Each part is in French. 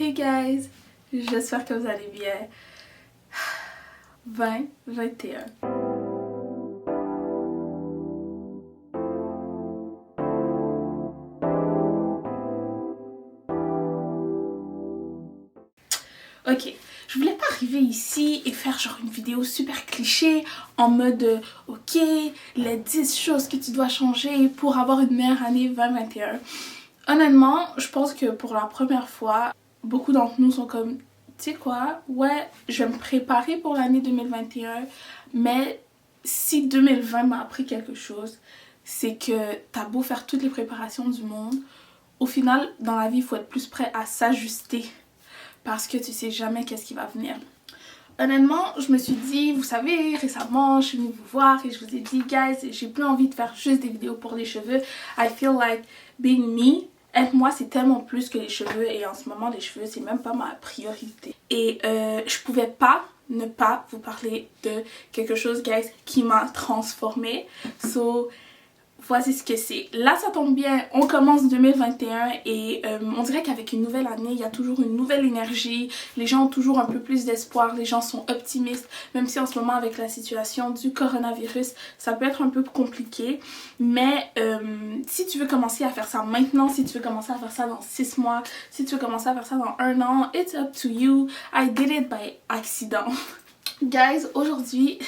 Hey guys, j'espère que vous allez bien. 2021. Ok, je voulais pas arriver ici et faire genre une vidéo super cliché en mode ok, les 10 choses que tu dois changer pour avoir une meilleure année 2021. Honnêtement, je pense que pour la première fois, beaucoup d'entre nous sont comme, tu sais quoi, ouais, je vais me préparer pour l'année 2021, mais si 2020 m'a appris quelque chose, c'est que t'as beau faire toutes les préparations du monde, au final, dans la vie, il faut être plus prêt à s'ajuster parce que tu sais jamais qu'est-ce qui va venir. Honnêtement, je me suis dit, vous savez, récemment, je suis venue vous voir et je vous ai dit, guys, j'ai plus envie de faire juste des vidéos pour les cheveux. I feel like being me, être moi, c'est tellement plus que les cheveux et en ce moment, les cheveux, c'est même pas ma priorité. Et je pouvais pas ne pas vous parler de quelque chose, guys, qui m'a transformée. So, voici ce que c'est. Là, ça tombe bien, on commence 2021 et on dirait qu'avec une nouvelle année, il y a toujours une nouvelle énergie. Les gens ont toujours un peu plus d'espoir, les gens sont optimistes, même si en ce moment, avec la situation du coronavirus, ça peut être un peu compliqué. Mais si tu veux commencer à faire ça maintenant, si tu veux commencer à faire ça dans 6 mois, si tu veux commencer à faire ça dans 1 an, it's up to you. I did it by accident. Guys, aujourd'hui,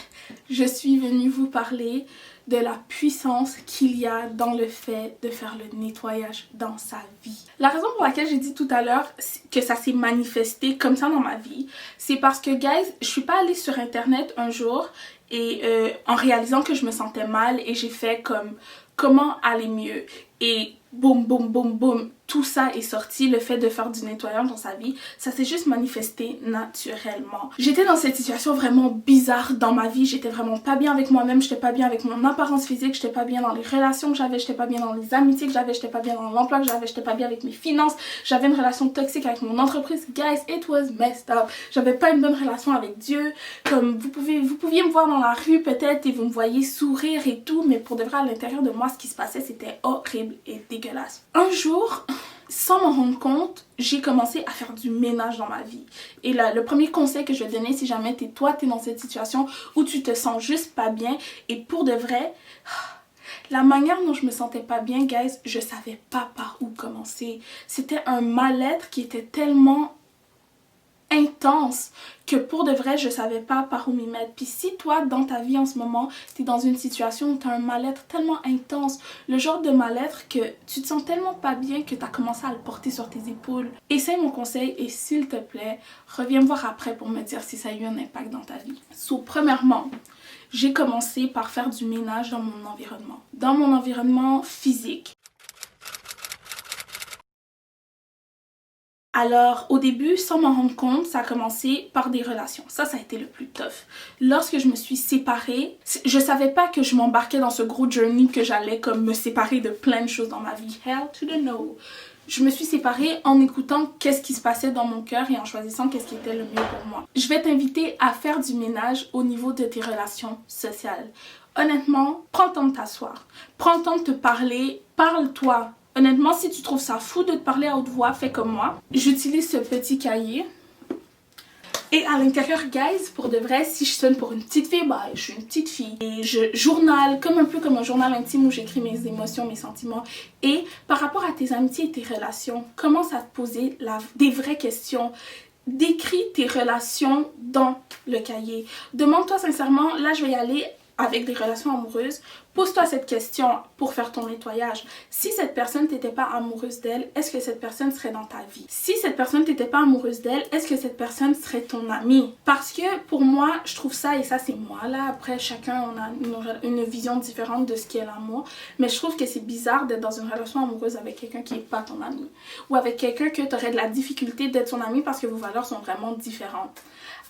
je suis venue vous parler de la puissance qu'il y a dans le fait de faire le nettoyage dans sa vie. La raison pour laquelle j'ai dit tout à l'heure que ça s'est manifesté comme ça dans ma vie, c'est parce que, guys, je suis pas allée sur internet un jour et en réalisant que je me sentais mal et j'ai fait comme comment aller mieux et boum boum boum boum, tout ça est sorti. Le fait de faire du nettoyage dans sa vie, ça s'est juste manifesté naturellement. J'étais dans cette situation vraiment bizarre dans ma vie, j'étais vraiment pas bien avec moi-même, j'étais pas bien avec mon apparence physique, j'étais pas bien dans les relations que j'avais, j'étais pas bien dans les amitiés que j'avais, j'étais pas bien dans l'emploi que j'avais, j'étais pas bien avec mes finances, j'avais une relation toxique avec mon entreprise. Guys, it was messed up. J'avais pas une bonne relation avec Dieu. Comme vous pouviez me voir dans la rue peut-être et vous me voyez sourire et tout, mais pour de vrai à l'intérieur de moi, ce qui se passait, c'était horrible et dégueulasse. Un jour, sans m'en rendre compte, j'ai commencé à faire du ménage dans ma vie. Et là, le premier conseil que je vais te donner, si jamais t'es dans cette situation où tu te sens juste pas bien, et pour de vrai, la manière dont je me sentais pas bien, guys, je savais pas par où commencer. C'était un mal-être qui était tellement intense que pour de vrai je savais pas par où m'y mettre. Puis si toi dans ta vie en ce moment t'es dans une situation où t'as un mal-être tellement intense, le genre de mal-être que tu te sens tellement pas bien que t'as commencé à le porter sur tes épaules, essaye mon conseil et s'il te plaît reviens me voir après pour me dire si ça a eu un impact dans ta vie. So, premièrement, j'ai commencé par faire du ménage dans mon environnement physique. Alors, au début, sans m'en rendre compte, ça a commencé par des relations. Ça a été le plus tough. Lorsque je me suis séparée, je savais pas que je m'embarquais dans ce gros journey que j'allais comme me séparer de plein de choses dans ma vie. Hell to the no. Je me suis séparée en écoutant qu'est-ce qui se passait dans mon cœur et en choisissant qu'est-ce qui était le mieux pour moi. Je vais t'inviter à faire du ménage au niveau de tes relations sociales. Honnêtement, prends le temps de t'asseoir. Prends le temps de te parler. Parle-toi. Honnêtement, si tu trouves ça fou de te parler à haute voix, fais comme moi. J'utilise ce petit cahier. Et à l'intérieur, guys, pour de vrai, si je sonne pour une petite fille, bah, je suis une petite fille. Et je journale, un peu comme un journal intime où j'écris mes émotions, mes sentiments. Et par rapport à tes amitiés et tes relations, commence à te poser des vraies questions. Décris tes relations dans le cahier. Demande-toi sincèrement, là je vais y aller avec des relations amoureuses, pose-toi cette question pour faire ton nettoyage. Si cette personne t'était pas amoureuse d'elle, est-ce que cette personne serait dans ta vie? Si cette personne t'était pas amoureuse d'elle, est-ce que cette personne serait ton amie? Parce que pour moi, je trouve ça, et ça c'est moi là, après chacun on a une vision différente de ce qu'est l'amour, mais je trouve que c'est bizarre d'être dans une relation amoureuse avec quelqu'un qui est pas ton ami, ou avec quelqu'un que tu aurais de la difficulté d'être son ami parce que vos valeurs sont vraiment différentes.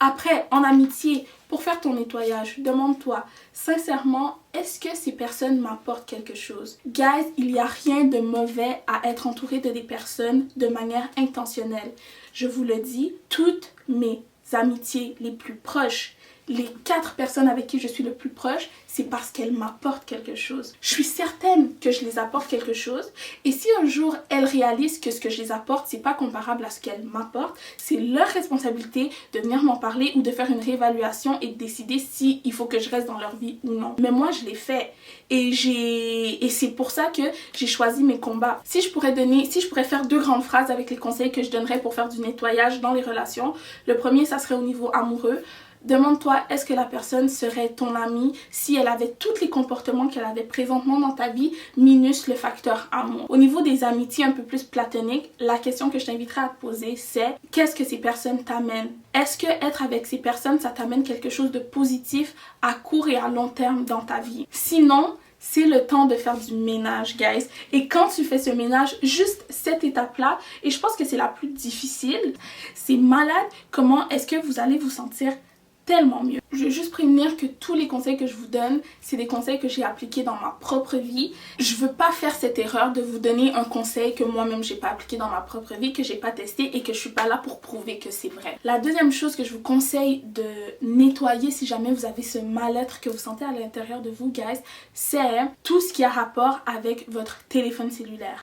Après, en amitié, pour faire ton nettoyage, demande-toi sincèrement, est-ce que ces personnes m'apportent quelque chose? Guys, il n'y a rien de mauvais à être entouré de des personnes de manière intentionnelle. Je vous le dis, toutes mes amitiés les plus proches, les 4 personnes avec qui je suis le plus proche, c'est parce qu'elles m'apportent quelque chose. Je suis certaine que je les apporte quelque chose et si un jour elles réalisent que ce que je les apporte, c'est pas comparable à ce qu'elles m'apportent, c'est leur responsabilité de venir m'en parler ou de faire une réévaluation et de décider si il faut que je reste dans leur vie ou non. Mais moi, je l'ai fait et c'est pour ça que j'ai choisi mes combats. Si je pourrais faire 2 grandes phrases avec les conseils que je donnerais pour faire du nettoyage dans les relations, le premier, ça serait au niveau amoureux. Demande-toi, est-ce que la personne serait ton amie si elle avait tous les comportements qu'elle avait présentement dans ta vie, minus le facteur amour. Au niveau des amitiés un peu plus platoniques, la question que je t'inviterais à te poser, c'est qu'est-ce que ces personnes t'amènent? Est-ce que être avec ces personnes, ça t'amène quelque chose de positif à court et à long terme dans ta vie? Sinon, c'est le temps de faire du ménage, guys. Et quand tu fais ce ménage, juste cette étape-là, et je pense que c'est la plus difficile, c'est malade comment est-ce que vous allez vous sentir tellement mieux. Je veux juste prévenir que tous les conseils que je vous donne, c'est des conseils que j'ai appliqués dans ma propre vie. Je veux pas faire cette erreur de vous donner un conseil que moi-même j'ai pas appliqué dans ma propre vie, que j'ai pas testé et que je suis pas là pour prouver que c'est vrai. La deuxième chose que je vous conseille de nettoyer si jamais vous avez ce mal-être que vous sentez à l'intérieur de vous, guys, c'est tout ce qui a rapport avec votre téléphone cellulaire.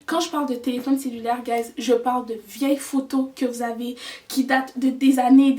Quand je parle de téléphone cellulaire, guys, je parle de vieilles photos que vous avez qui datent de des années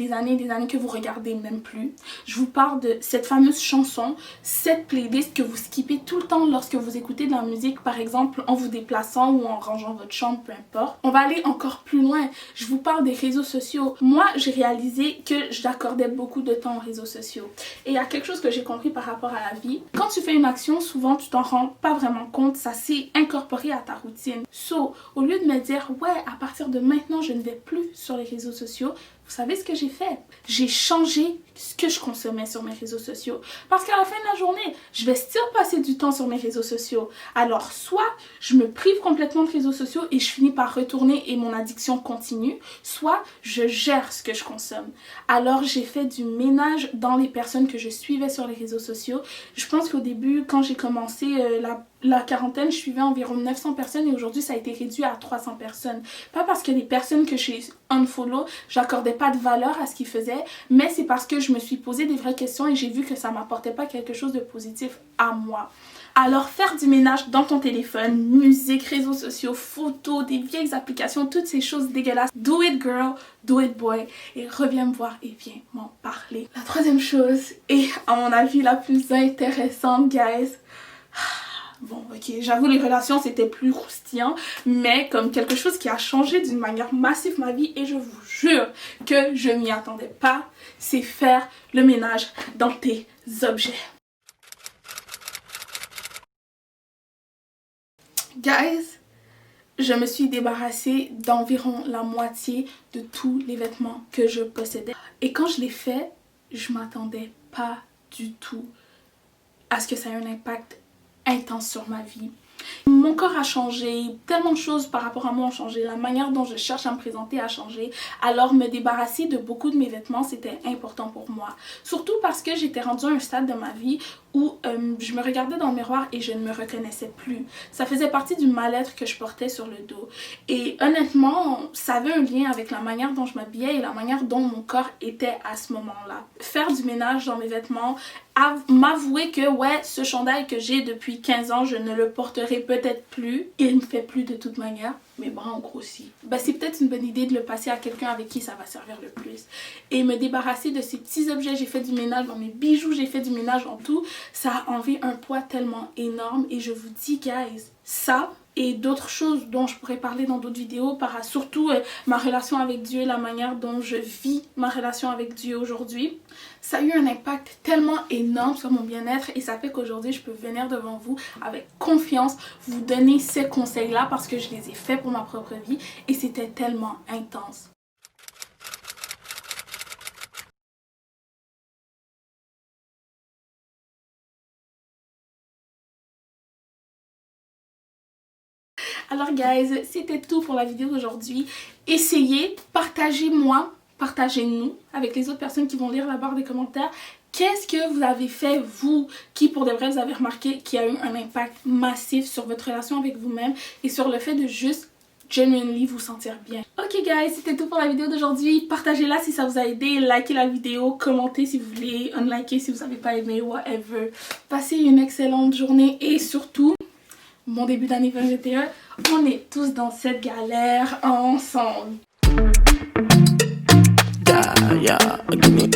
que vous regardez même plus. Je vous parle de cette fameuse chanson, cette playlist que vous skippez tout le temps lorsque vous écoutez de la musique, par exemple en vous déplaçant ou en rangeant votre chambre, peu importe. On va aller encore plus loin. Je vous parle des réseaux sociaux. Moi, j'ai réalisé que j'accordais beaucoup de temps aux réseaux sociaux. Et il y a quelque chose que j'ai compris par rapport à la vie. Quand tu fais une action, souvent tu t'en rends pas vraiment compte, ça s'est incorporé à ta routine. So, au lieu de me dire, ouais, à partir de maintenant, je ne vais plus sur les réseaux sociaux, vous savez ce que j'ai fait? J'ai changé ce que je consommais sur mes réseaux sociaux. Parce qu'à la fin de la journée, je vais still passer du temps sur mes réseaux sociaux. Alors, soit je me prive complètement de réseaux sociaux et je finis par retourner et mon addiction continue, soit je gère ce que je consomme. Alors, j'ai fait du ménage dans les personnes que je suivais sur les réseaux sociaux. Je pense qu'au début, quand j'ai commencé la quarantaine, je suivais environ 900 personnes et aujourd'hui, ça a été réduit à 300 personnes. Pas parce que les personnes que j'ai unfollow, j'accordais pas de valeur à ce qu'ils faisaient, mais c'est parce que je me suis posé des vraies questions et j'ai vu que ça m'apportait pas quelque chose de positif à moi. Alors faire du ménage dans ton téléphone, musique, réseaux sociaux, photos, des vieilles applications, toutes ces choses dégueulasses, do it girl, do it boy et reviens me voir et viens m'en parler. La troisième chose et à mon avis la plus intéressante, guys, bon, ok, j'avoue les relations c'était plus croustillant, mais comme quelque chose qui a changé d'une manière massive ma vie et je vous jure que je m'y attendais pas, c'est faire le ménage dans tes objets. Guys, je me suis débarrassée d'environ la moitié de tous les vêtements que je possédais. Et quand je l'ai fait, je m'attendais pas du tout à ce que ça ait un impact intense sur ma vie. Mon corps a changé, tellement de choses par rapport à moi ont changé, la manière dont je cherche à me présenter a changé. Alors me débarrasser de beaucoup de mes vêtements, c'était important pour moi. Surtout parce que j'étais rendue à un stade de ma vie où je me regardais dans le miroir et je ne me reconnaissais plus. Ça faisait partie du mal-être que je portais sur le dos. Et honnêtement, ça avait un lien avec la manière dont je m'habillais et la manière dont mon corps était à ce moment-là. Faire du ménage dans mes vêtements, m'avouer que ouais, ce chandail que j'ai depuis 15 ans, je ne le porterai peut-être plus. Il me fait plus de toute manière. Mes bras ont grossi. Ben, c'est peut-être une bonne idée de le passer à quelqu'un avec qui ça va servir le plus. Et me débarrasser de ces petits objets, j'ai fait du ménage dans mes bijoux, j'ai fait du ménage dans tout. Ça a enlevé un poids tellement énorme et je vous dis, guys, ça et d'autres choses dont je pourrais parler dans d'autres vidéos, surtout ma relation avec Dieu et la manière dont je vis ma relation avec Dieu aujourd'hui. Ça a eu un impact tellement énorme sur mon bien-être et ça fait qu'aujourd'hui je peux venir devant vous avec confiance, vous donner ces conseils-là parce que je les ai faits pour ma propre vie et c'était tellement intense. Alors guys, c'était tout pour la vidéo d'aujourd'hui. Essayez, partagez-nous avec les autres personnes qui vont lire la barre des commentaires. Qu'est-ce que vous avez fait, vous, qui pour de vrai vous avez remarqué qu'il y a eu un impact massif sur votre relation avec vous-même et sur le fait de juste genuinely vous sentir bien. Ok guys, c'était tout pour la vidéo d'aujourd'hui. Partagez-la si ça vous a aidé, likez la vidéo, commentez si vous voulez, unlikez si vous n'avez pas aimé, whatever. Passez une excellente journée et surtout, mon début d'année 2021, on est tous dans cette galère ensemble. Yeah, give me,